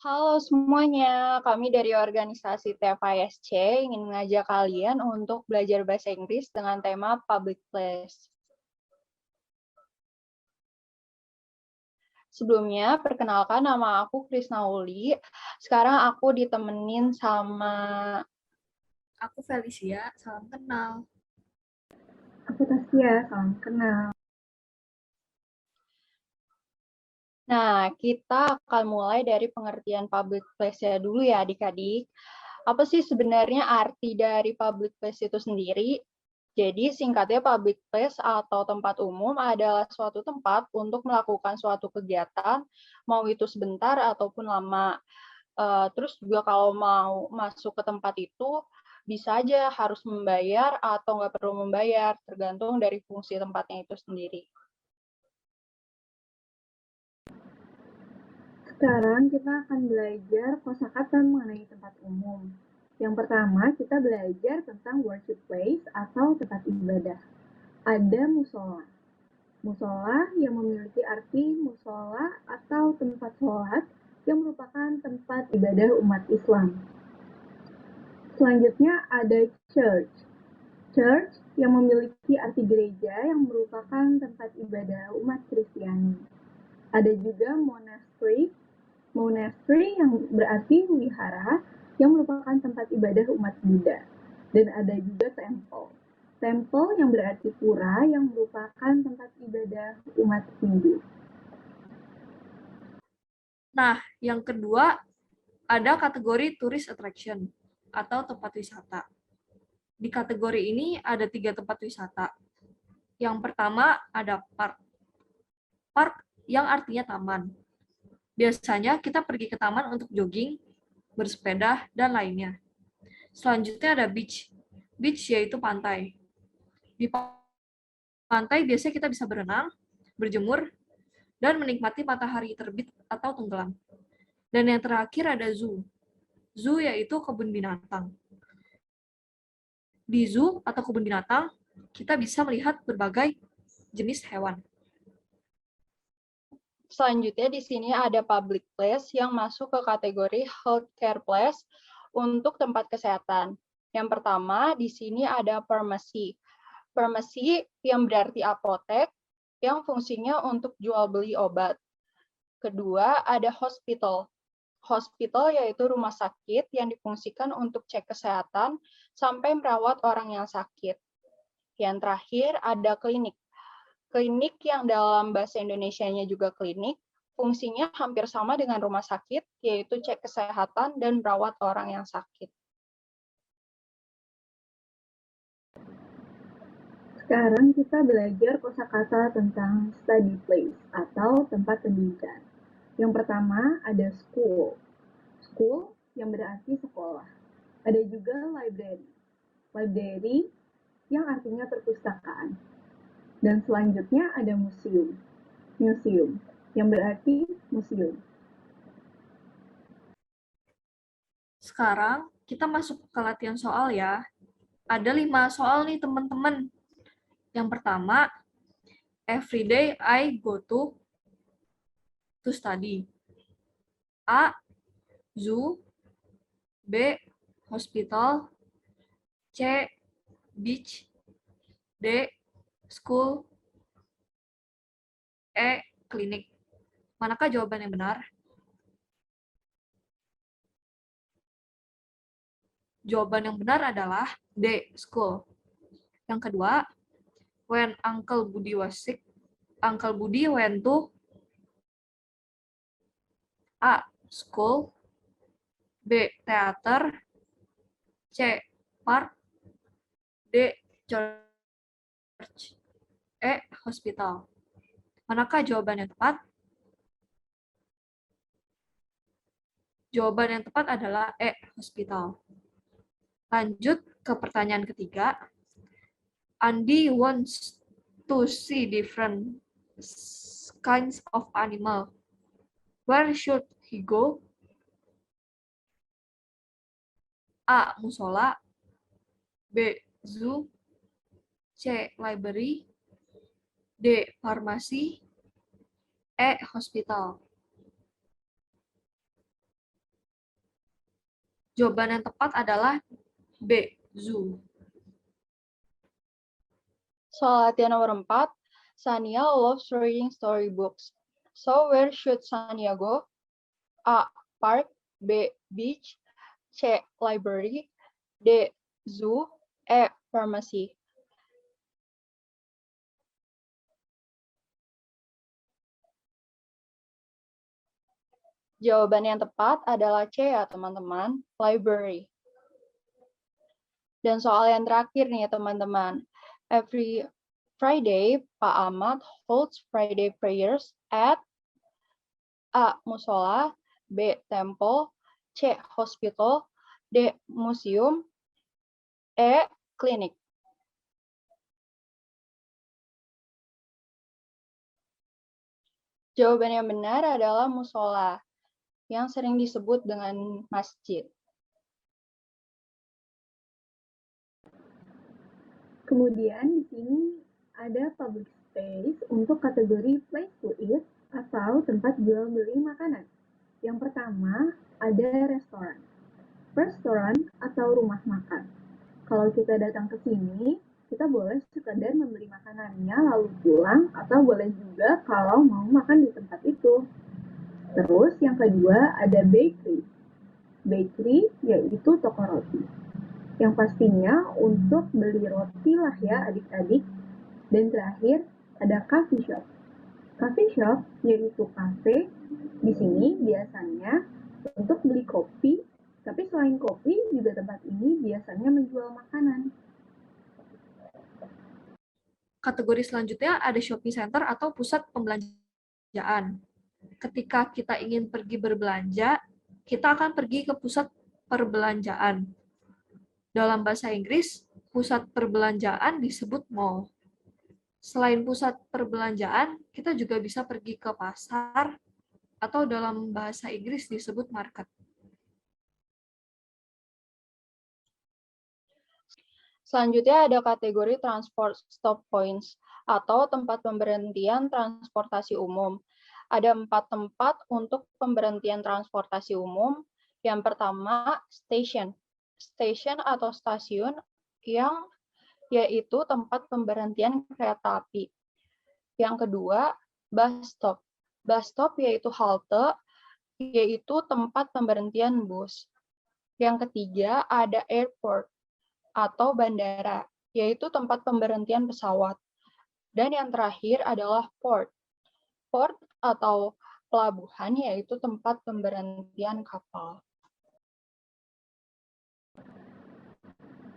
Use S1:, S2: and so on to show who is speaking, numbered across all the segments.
S1: Halo semuanya, kami dari organisasi TFISC ingin mengajak kalian untuk belajar bahasa Inggris dengan tema Public Place. Sebelumnya, perkenalkan nama aku Krisna Uli. Sekarang aku ditemenin sama...
S2: Aku Felicia, salam kenal.
S3: Aku Tasya, salam kenal.
S1: Nah, kita akan mulai dari pengertian public place-nya dulu ya adik-adik. Apa sih sebenarnya arti dari public place itu sendiri? Jadi singkatnya public place atau tempat umum adalah suatu tempat untuk melakukan suatu kegiatan, mau itu sebentar ataupun lama. Terus juga kalau mau masuk ke tempat itu, bisa aja harus membayar atau nggak perlu membayar, tergantung dari fungsi tempatnya itu sendiri.
S3: Sekarang kita akan belajar kosakata mengenai tempat umum. Yang pertama, kita belajar tentang worship place atau tempat ibadah. Ada musola. Musola yang memiliki arti musola atau tempat sholat yang merupakan tempat ibadah umat Islam. Selanjutnya ada church. Church yang memiliki arti gereja yang merupakan tempat ibadah umat Kristiani. Ada juga monastery. Monastery yang berarti wihara yang merupakan tempat ibadah umat Buddha. Dan ada juga temple. Temple yang berarti pura yang merupakan tempat ibadah umat Hindu.
S2: Nah, yang kedua ada kategori tourist attraction atau tempat wisata. Di kategori ini ada 3 tempat wisata. Yang pertama ada park. Park yang artinya taman. Biasanya kita pergi ke taman untuk jogging, bersepeda, dan lainnya. Selanjutnya ada beach. Beach yaitu pantai. Di pantai biasanya kita bisa berenang, berjemur, dan menikmati matahari terbit atau tenggelam. Dan yang terakhir ada zoo. Zoo yaitu kebun binatang. Di zoo atau kebun binatang, kita bisa melihat berbagai jenis hewan.
S1: Selanjutnya di sini ada public place yang masuk ke kategori healthcare place untuk tempat kesehatan. Yang pertama di sini ada pharmacy. Pharmacy yang berarti apotek yang fungsinya untuk jual beli obat. Kedua ada hospital. Hospital yaitu rumah sakit yang difungsikan untuk cek kesehatan sampai merawat orang yang sakit. Yang terakhir ada klinik. Klinik yang dalam bahasa Indonesianya juga klinik, fungsinya hampir sama dengan rumah sakit, yaitu cek kesehatan dan merawat orang yang sakit.
S3: Sekarang kita belajar kosakata tentang study place atau tempat pendidikan. Yang pertama ada school. School yang berarti sekolah. Ada juga library. Library yang artinya perpustakaan. Dan selanjutnya ada museum. Museum yang berarti museum.
S2: Sekarang kita masuk ke latihan soal ya. Ada 5 soal nih teman-teman. Yang pertama, every day I go to study. A. Zoo. B. Hospital. C. Beach. D. School. E. Klinik. Manakah jawaban yang benar? Jawaban yang benar adalah D. School. Yang kedua, when Uncle Budi was sick, Uncle Budi went to A. School. B. Theater. C. Park. D. Church. E. Hospital. Manakah jawaban yang tepat? Jawaban yang tepat adalah E. Hospital. Lanjut ke pertanyaan ketiga. Andy wants to see different kinds of animal. Where should he go? A. Musola. B. Zoo. C. Library. D. Farmasi. E. Hospital. Jawaban yang tepat adalah B. Zoo.
S1: Soal latihan nomor 4, Sania loves reading storybooks. So where should Sania go? A. Park. B. Beach. C. Library. D. Zoo. E. Pharmacy. Jawaban yang tepat adalah C ya teman-teman, library. Dan soal yang terakhir nih teman-teman. Every Friday, Pak Ahmad holds Friday prayers at A. Musola, B. Temple, C. Hospital, D. Museum, E. Klinik. Jawaban yang benar adalah musola, yang sering disebut dengan masjid.
S3: Kemudian di sini ada public space untuk kategori place to eat atau tempat jual beli makanan. Yang pertama ada restoran. Restoran atau rumah makan. Kalau kita datang ke sini, kita boleh sekadar membeli makanannya lalu pulang, atau boleh juga kalau mau makan di tempat itu. Terus yang kedua ada bakery. Bakery yaitu toko roti. Yang pastinya untuk beli roti lah ya adik-adik. Dan terakhir ada coffee shop. Coffee shop yaitu kafe. Di sini biasanya untuk beli kopi, tapi selain kopi juga tempat ini biasanya menjual makanan.
S2: Kategori selanjutnya ada shopping center atau pusat pembelanjaan. Ketika kita ingin pergi berbelanja, kita akan pergi ke pusat perbelanjaan. Dalam bahasa Inggris, pusat perbelanjaan disebut mall. Selain pusat perbelanjaan, kita juga bisa pergi ke pasar, atau dalam bahasa Inggris disebut market.
S1: Selanjutnya ada kategori transport stop points atau tempat pemberhentian transportasi umum. Ada 4 tempat untuk pemberhentian transportasi umum. Yang pertama, station. Station atau stasiun yang yaitu tempat pemberhentian kereta api. Yang kedua, bus stop. Bus stop yaitu halte, yaitu tempat pemberhentian bus. Yang ketiga, ada airport atau bandara, yaitu tempat pemberhentian pesawat. Dan yang terakhir adalah port. Port atau pelabuhan, yaitu tempat pemberhentian kapal.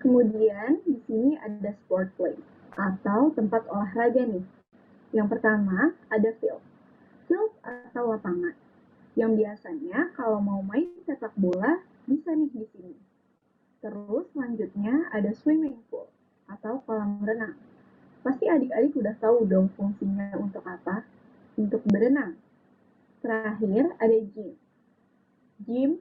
S3: Kemudian di sini ada sport place atau tempat olahraga nih. Yang pertama ada field. Field atau lapangan. Yang biasanya kalau mau main sepak bola bisa nih di sini. Terus selanjutnya ada swimming pool atau kolam renang. Pasti adik-adik udah tahu dong fungsinya untuk apa? Untuk berenang. Terakhir ada gym. Gym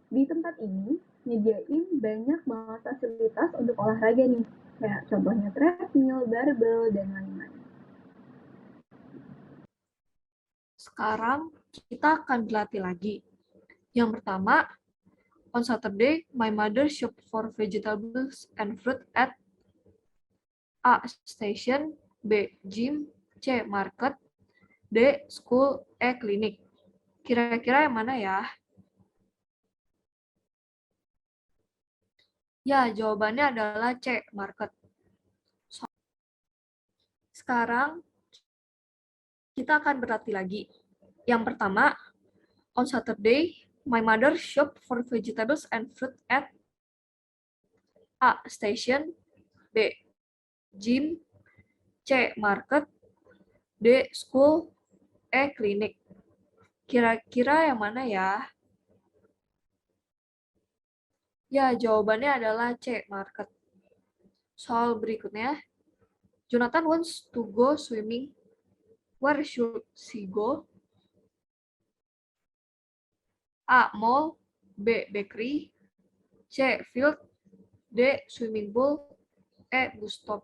S3: di tempat ini nyediain banyak banget fasilitas untuk olahraga nih. Kayak contohnya treadmill, barbel, dan lain-lain.
S2: Sekarang kita akan berlatih lagi. Yang pertama, on Saturday, my mother shopped for vegetables and fruit at A. Station, B. Gym, C. Market, D. School, E. Klinik. Kira-kira yang mana ya? Ya, jawabannya adalah C. Market. Sekarang, kita akan berlatih lagi. Yang pertama, on Saturday, my mother shopped for vegetables and fruit at A. Station, B. Gym, C. Market, D. School, E. Klinik. Kira-kira yang mana ya? Ya, jawabannya adalah C. Market. Soal berikutnya, Jonathan wants to go swimming. Where should she go? A. Mall, B. Bakery, C. Field, D. Swimming pool, E. Bus stop.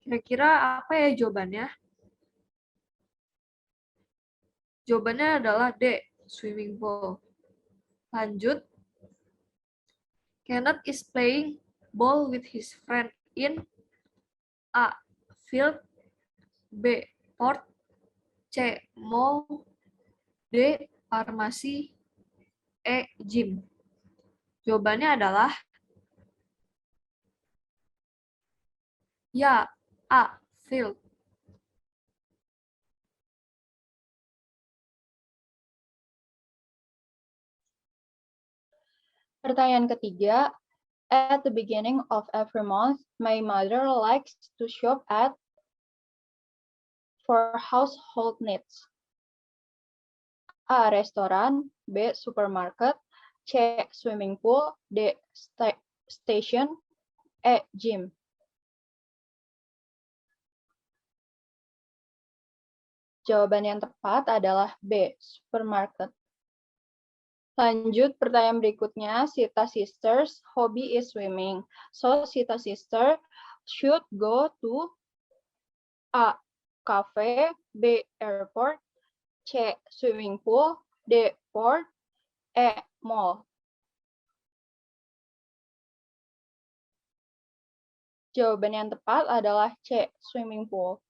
S2: Kira-kira apa ya jawabannya? Jawabannya adalah D. Swimming pool. Lanjut, Kenneth is playing ball with his friend in A. Field, B. Port, C. Mall, D. Farmasi, E. Gym. Jawabannya adalah ya, A. Field.
S1: Pertanyaan ketiga, at the beginning of every month, my mother likes to shop at for household needs. A. Restoran, B. Supermarket, C. Swimming pool, D. Station, E. Gym. Jawaban yang tepat adalah B. Supermarket. Lanjut, pertanyaan berikutnya, Sita Sisters' hobby is swimming. So, Sita Sister should go to A. Cafe, B. Airport, C. Swimming pool, D. Port, E. Mall. Jawaban yang tepat adalah C. Swimming pool.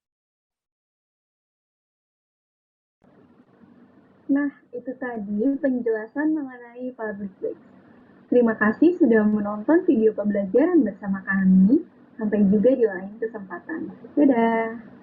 S3: Nah, itu tadi penjelasan mengenai public place. Terima kasih sudah menonton video pembelajaran bersama kami. Sampai juga di lain kesempatan. Dadah!